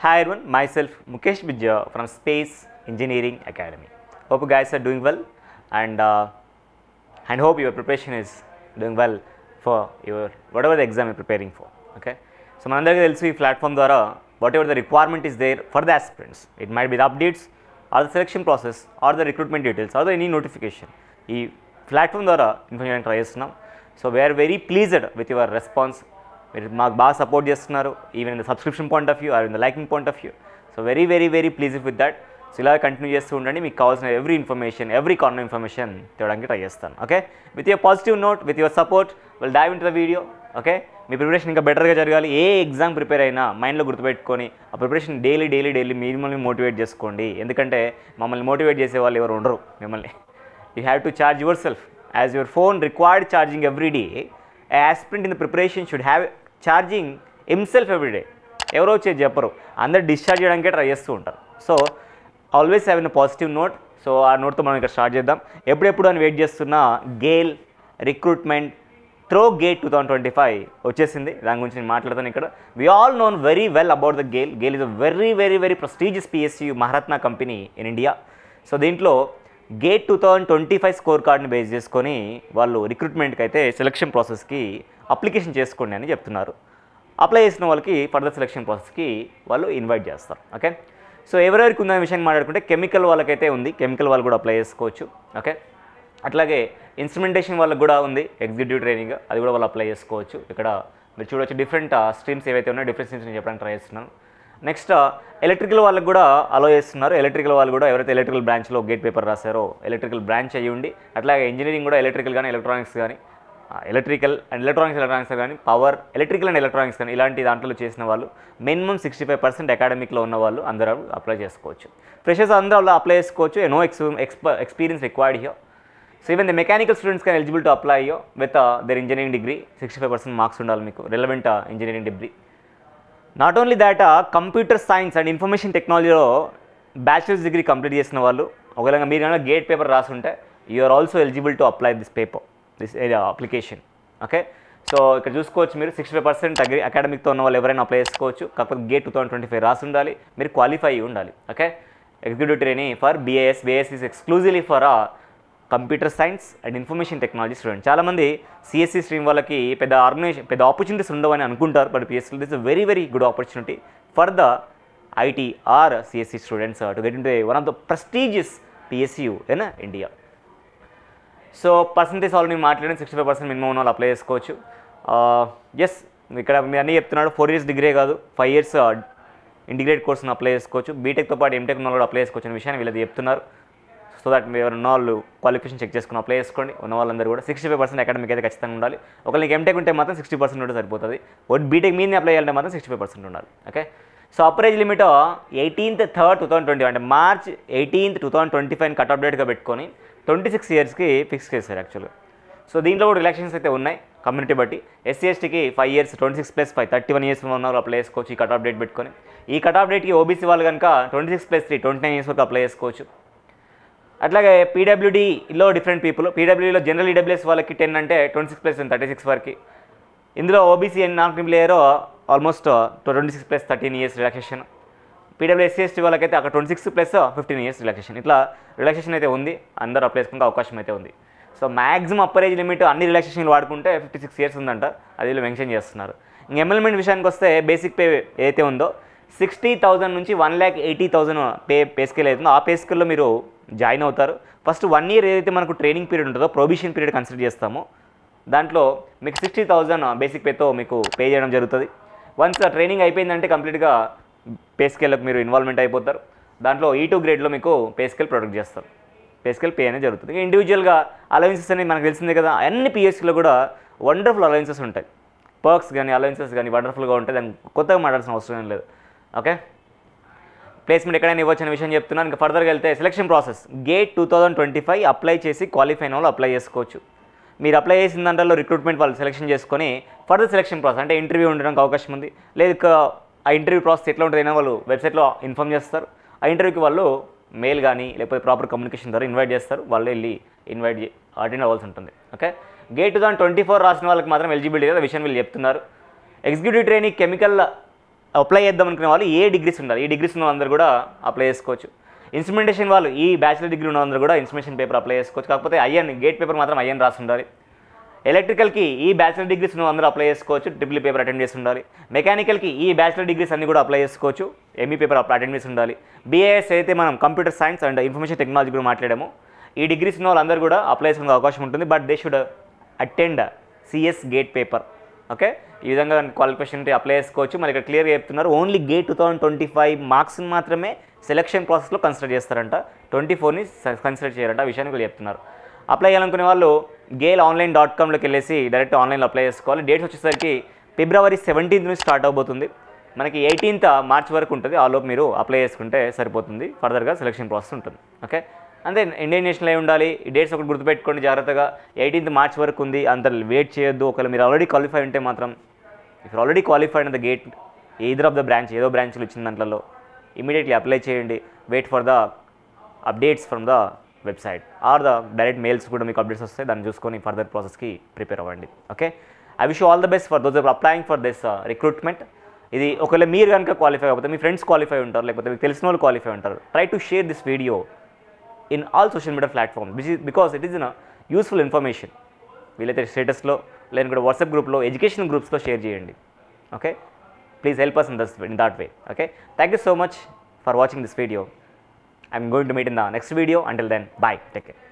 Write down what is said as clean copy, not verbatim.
Hi everyone, myself Mukesh Bijja from Space Engineering Academy. Hope you guys are doing well and hope your preparation is doing well for your whatever the exam you're preparing for. Okay, so మనందరికీ తెలుసు ఈ platform ద్వారా whatever the requirement is there for the aspirants, it might be the updates or the selection process or the recruitment details or the any notification, ఈ platform ద్వారా information try చేస్తున్నాం. So we are very pleased with your response. మీరు మాకు బాగా support చేస్తున్నారు, even in the subscription point of view or in the liking point of view. So very pleased with that. So ఇలా continue చేస్తూ ఉండండి. మీకు కావాల్సిన every information, every corner information తేవడానికి ట్రై చేస్తాను. Okay, with your positive note, with your support will dive into the video. Okay, me preparation ఇంకా బెటర్గా జరగాలి. ఏ ఎగ్జామ్ ప్రిపేర్ అయినా మైండ్లో గుర్తుపెట్టుకొని ఆ ప్రిపరేషన్ డైలీ మిమ్మల్ని మోటివేట్ చేసుకోండి. ఎందుకంటే మమ్మల్ని మోటివేట్ చేసే వాళ్ళు ఎవరు ఉండరు. మిమ్మల్ని you have to charge your self as your phone required charging every day. Aspirant in the preparation should have charging himself every day. ఎవరో వచ్చేది చెప్పరు, అందరు డిశ్చార్జ్ చేయడానికే ట్రై చేస్తూ ఉంటారు. So always have in positive note. So ఆ నోట్తో మనం ఇక్కడ స్టార్ట్ చేద్దాం. ఎప్పుడెప్పుడు అని వెయిట్ చేస్తున్న గేల్ రిక్రూట్మెంట్ త్రో గేట్ 2025 వచ్చేసింది. దాని గురించి నేను మాట్లాడతాను ఇక్కడ. We all known very well about the GAIL. GAIL is a very prestigious PSU Maharatna company in India. So దీంట్లో గేట్ 2025 స్కోర్ కార్డ్ని బేస్ చేసుకొని వాళ్ళు రిక్రూట్మెంట్కి అయితే సెలక్షన్ ప్రాసెస్కి అప్లికేషన్ చేసుకోండి అని చెప్తున్నారు. అప్లై చేసిన వాళ్ళకి ఫర్దర్ సెలక్షన్ ప్రాసెస్కి వాళ్ళు ఇన్వైట్ చేస్తారు. ఓకే, సో ఎవరెవరికి ఉందనే విషయాన్ని మాట్లాడుకుంటే కెమికల్ వాళ్ళకైతే ఉంది, కెమికల్ వాళ్ళు కూడా అప్లై చేసుకోవచ్చు. ఓకే, అట్లాగే ఇన్స్ట్రుమెంటేషన్ వాళ్ళకి కూడా ఉంది ఎగ్జిక్యూటివ్ ట్రైనింగ్, అది కూడా వాళ్ళు అప్లై చేసుకోవచ్చు. ఇక్కడ మీరు చూడవచ్చు డిఫరెంట్ స్ట్రీమ్స్ ఏవైతే ఉన్నాయో డిఫరెంట్ స్ట్రీమ్స్ నేను చెప్పడానికి ట్రై చేస్తున్నాను. నెక్స్ట్ ఎలక్ట్రికల్ వాళ్ళకి కూడా అలో చేస్తున్నారు. ఎలక్ట్రికల్ వాళ్ళు కూడా ఎవరైతే ఎలక్ట్రికల్ బ్రాంచ్లో గేట్ పేపర్ రాశారో ఎలక్ట్రికల్ బ్రాంచ్ అయ్యి ఉండి, అట్లాగే ఇంజనీరింగ్ కూడా ఎలక్ట్రికల్ కానీ ఎలక్ట్రానిక్స్ కానీ ఎలక్ట్రికల్ అండ్ ఎలక్ట్రానిక్స్ కానీ పవర్ ఎలక్ట్రికల్ అండ్ ఎలక్ట్రానిక్స్ కానీ ఇలాంటి దాంట్లో చేసిన వాళ్ళు మినిమం 65% అకాడమిక్లో ఉన్న వాళ్ళు అందరూ అప్లై చేసుకోవచ్చు. ఫ్రెషర్స్ అందరూ అప్లై చేసుకోవచ్చు. No experience required here. So even the mechanical students can eligible to apply with their engineering degree. 65% marks ఉండాలి మీకు, relevant engineering degree. Not only that, computer science and information టెక్నాలజీలో bachelors degree complete చేసిన వాళ్ళు ఒకవేళ మీరు కనుక GATE paper రాసుంటే you are also eligible to apply this paper, this application. Okay, so ఇక్కడ చూసుకోవచ్చు మీరు 65% అకాడమిక్తో ఉన్న వాళ్ళు ఎవరైనా అప్లై చేసుకోవచ్చు. కాకపోతే గేట్ 2025 రాసి ఉండాలి, మీరు క్వాలిఫై అయ్యి ఉండాలి. Okay, executive training for BAS is exclusively for computer science and information technology student. చాలామంది CSE స్ట్రీమ్ వాళ్ళకి పెద్ద ఆపర్చునిటీస్ ఉండవని అనుకుంటారు. But PSC this is very good opportunity for the IT or CSE students to get into one of the prestigious PSU in India. So percentage already మాట్లాడిన 65% minimum ఉన్న వాళ్ళు apply చేసుకోవచ్చు. Yes, ఇక్కడ మీరు అన్నీ చెప్తున్నాడు. 4 years డిగ్రీ కాదు, 5 years integrate కోర్స్ని apply చేసుకోవచ్చు. బీటెక్తో పాటు MTech ఉన్న వాళ్ళు అప్లై చేసుకోవచ్చు అనే విషయాన్ని వీళ్ళది చెప్తున్నారు. సో దట్ మీరు ఉన్న వాళ్ళు క్వాలిఫికేషన్ చెక్ చేసుకుని అప్లై చేసుకోండి. ఉన్న వాళ్ళందరూ కూడా 65% అకాడమిక్ అయితే ఖచ్చితంగా ఉండాలి. ఒకవేళ నీకు MTech ఉంటే మాత్రం 60% ఉంటే సరిపోతుంది. బీటెక్ మీదనే అప్లై చేయాలంటే మాత్రం 65% ఉండాలి. Okay, so upper age limit 18th 3rd 2020 అంటే March 18th 2025 కట్ ఆఫ్ డేట్గా పెట్టుకొని 26 yearsకి ఫిక్స్ చేశారు యాక్చువల్గా. సో దీంట్లో కూడా రిలాక్సేషన్స్ అయితే ఉన్నాయి కమ్యూనిటీ బట్టి. SC STకి 5 years 26+5 31 years ఉన్న వాళ్ళు అప్లై చేసుకోవచ్చు ఈ కట్ ఆఫ్ డేట్ పెట్టుకొని. ఈ కట్ ఆఫ్ డేట్కి OBC వాళ్ళు కనుక 26+3 29 years వరకు అప్లై చేసుకోవచ్చు. అట్లాగే PWDలో డిఫరెంట్ పీపుల్. PWDలో జనరల్ EWS వాళ్ళకి 10 అంటే 26+10 36 వరకు. ఇందులో OBC and non criminal layer almost 26+13 years relaxation. PWD SC ST వాళ్ళకైతే అక్కడ 26+15 years రిలాక్సేషన్. ఇట్లా రిలాక్సేషన్ అయితే ఉంది, అందరూ అప్లై చేసుకునే అవకాశం అయితే ఉంది. So maximum upper age limit అన్ని రిలాక్సేషన్లు వాడుకుంటే 56 years ఉందంట, అది వీళ్ళు మెన్షన్ చేస్తున్నారు. ఇంక ఎంఎల్మెంట్ విషయానికి వస్తే బేసిక్ పే ఏదైతే ఉందో 60,000 నుంచి 1,80,000 పే స్కేల్ అవుతుందో ఆ పే స్కేల్లో మీరు జాయిన్ అవుతారు. ఫస్ట్ 1 year ఏదైతే మనకు ట్రైనింగ్ పీరియడ్ ఉంటుందో ప్రొబిషన్ పీరియడ్ కన్సిడర్ చేస్తామో దాంట్లో మీకు 60,000 బేసిక్ పేతో మీకు పే చేయడం జరుగుతుంది. వన్స్ ట్రైనింగ్ అయిపోయిందంటే కంప్లీట్గా పే స్కేల్లోకి మీరు ఇన్వాల్వ్మెంట్ అయిపోతారు. దాంట్లో E2 గ్రేడ్లో మీకు పే స్కేల్ ప్రొడక్ట్ చేస్తారు. పే స్కేల్ పే అనేది జరుగుతుంది. ఇండివిజువల్గా అలవెన్సెస్ అనేది మనకు తెలిసిందే కదా. అన్ని PSCలో కూడా వండర్ఫుల్ అలవెన్సెస్ ఉంటాయి. పర్క్స్ కానీ అలవెన్సెస్ కానీ వండర్ఫుల్గా ఉంటాయి. దాన్ని కొత్తగా మాట్లాడాల్సిన అవసరం ఏం లేదు. ఓకే, ప్లేస్మెంట్ ఎక్కడైనా ఇవ్వచ్చు అనే విషయం చెప్తున్నాను. ఇంకా ఫర్దర్గా వెళ్తే సెలక్షన్ ప్రాసెస్ గేట్ 2025 అప్లై చేసి క్వాలిఫై అయిన వాళ్ళు అప్లై చేసుకోవచ్చు. మీరు అప్లై చేసిన దాంట్లో రిక్రూట్మెంట్ వాళ్ళు సెలెక్షన్ చేసుకొని ఫర్దర్ సెలక్షన్ ప్రాసెస్ అంటే ఇంటర్వ్యూ ఉండడానికి అవకాశం ఉంది. లేదు ఆ ఇంటర్వ్యూ ప్రాసెస్ ఎట్లా ఉంటుందైనా వాళ్ళు వెబ్సైట్లో ఇన్ఫామ్ చేస్తారు. ఆ ఇంటర్వ్యూకి వాళ్ళు మెయిల్ కానీ లేకపోతే ప్రాపర్ కమ్యూనికేషన్ ద్వారా ఇన్వైట్ చేస్తారు. వాళ్ళు వెళ్ళి అటెండ్ అవ్వాల్సి ఉంటుంది. ఓకే, గేట్ 2024 రాసిన వాళ్ళకి మాత్రం ఎలిజిబిలిటీ విషయం వీళ్ళు చెప్తున్నారు. ఎగ్జిక్యూటివ్ ట్రైనింగ్ కెమికల్ అప్లై చేద్దాం అనుకునే వాళ్ళు ఏ డిగ్రీస్ ఉండాలి, ఈ డిగ్రీస్ ఉన్న వాళ్ళందరూ కూడా అప్లై చేసుకోవచ్చు. ఇన్స్ట్రుమెంటేషన్ వాళ్ళు ఈ బ్యాచిలర్ డిగ్రీ ఉన్న వాళ్ళందరూ కూడా ఇన్స్ట్రుమెంటేషన్ పేపర్ అప్లై చేసుకోవచ్చు. కాకపోతే ఐఎన్ గేట్ పేపర్ మాత్రం ఐఎన్ రాసి ఉండాలి. ఎలక్ట్రికల్కి ఈ బ్యాచిలర్ డిగ్రీస్ ఉన్న అందరూ అప్లై చేసుకోవచ్చు, ట్రిపుల్ పేపర్ అటెండ్ చేసి ఉండాలి. మెకానికల్కి ఈ బ్యాచిలర్ డిగ్రీస్ అన్ని కూడా అప్లై చేసుకోవచ్చు, ఎంఈ పేపర్ అటెండ్ చేసి ఉండాలి. బీఏఎస్ అయితే మనం computer science and information technology కూడా మాట్లాడాము. ఈ డిగ్రీస్ ఉన్న వాళ్ళందరూ కూడా అప్లై చేసుకునే అవకాశం ఉంటుంది. But they should attend CS gate paper. Okay, ఈ విధంగా క్వాలిఫికేషన్ అప్లై చేసుకోవచ్చు. మరి ఇక్కడ క్లియర్గా చెప్తున్నారు, ఓన్లీ గేట్ 2025 మార్క్స్ని మాత్రమే సెలక్షన్ ప్రాసెస్లో కన్సిడర్ చేస్తారంట, 24ని కన్సిడర్ చేయాలంట. ఆ విషయాన్ని కూడా చెప్తున్నారు. అప్లై చేయాలనుకునే వాళ్ళు gail.online.comలోకి వెళ్ళేసి డైరెక్ట్ ఆన్లైన్లో అప్లై చేసుకోవాలి. డేట్స్ వచ్చేసరికి February 17th నుంచి స్టార్ట్ అవబోతుంది. మనకి 18th March వరకు ఉంటుంది. ఆ లోపు మీరు అప్లై చేసుకుంటే సరిపోతుంది, ఫర్దర్గా సెలక్షన్ ప్రాసెస్ ఉంటుంది. ఓకే, అంతే. ఇండియన్ నేషనల్ అయి ఉండాలి. ఈ డేట్స్ ఒకటి గుర్తుపెట్టుకోండి జాగ్రత్తగా. 18th March వరకు ఉంది, అంత వెయిట్ చేయొద్దు. ఒకవేళ మీరు ఆల్రెడీ క్వాలిఫై ఉంటే మాత్రం, if already qualified in the GATE either of the branch, ఏదో బ్రాంచ్లు ఇచ్చిన దాంట్లో ఇమీడియట్లీ అప్లై చేయండి. Wait for the updates from the website or the direct mails కూడా మీకు అప్డేట్స్ వస్తాయి, దాన్ని చూసుకొని ఫర్దర్ ప్రాసెస్కి ప్రిపేర్ అవ్వండి. Okay, I wish all the best for those applying for this recruitment. ఇది ఒకవేళ మీరు కనుక క్వాలిఫై అవ్వకపోతే మీ ఫ్రెండ్స్ క్వాలిఫై ఉంటారు, లేకపోతే మీకు తెలిసిన వాళ్ళు క్వాలిఫై ఉంటారు. Try to share this video in all social media platform because it is in useful information. వీలైతే స్టేటస్లో లేని కూడా వాట్సాప్ గ్రూప్లో, ఎడ్యుకేషన్ గ్రూప్స్లో షేర్ చేయండి. Okay, please help us in that way. Okay, thank you so much for watching this video. I'm going to meet in the next video. Until then, bye, take care.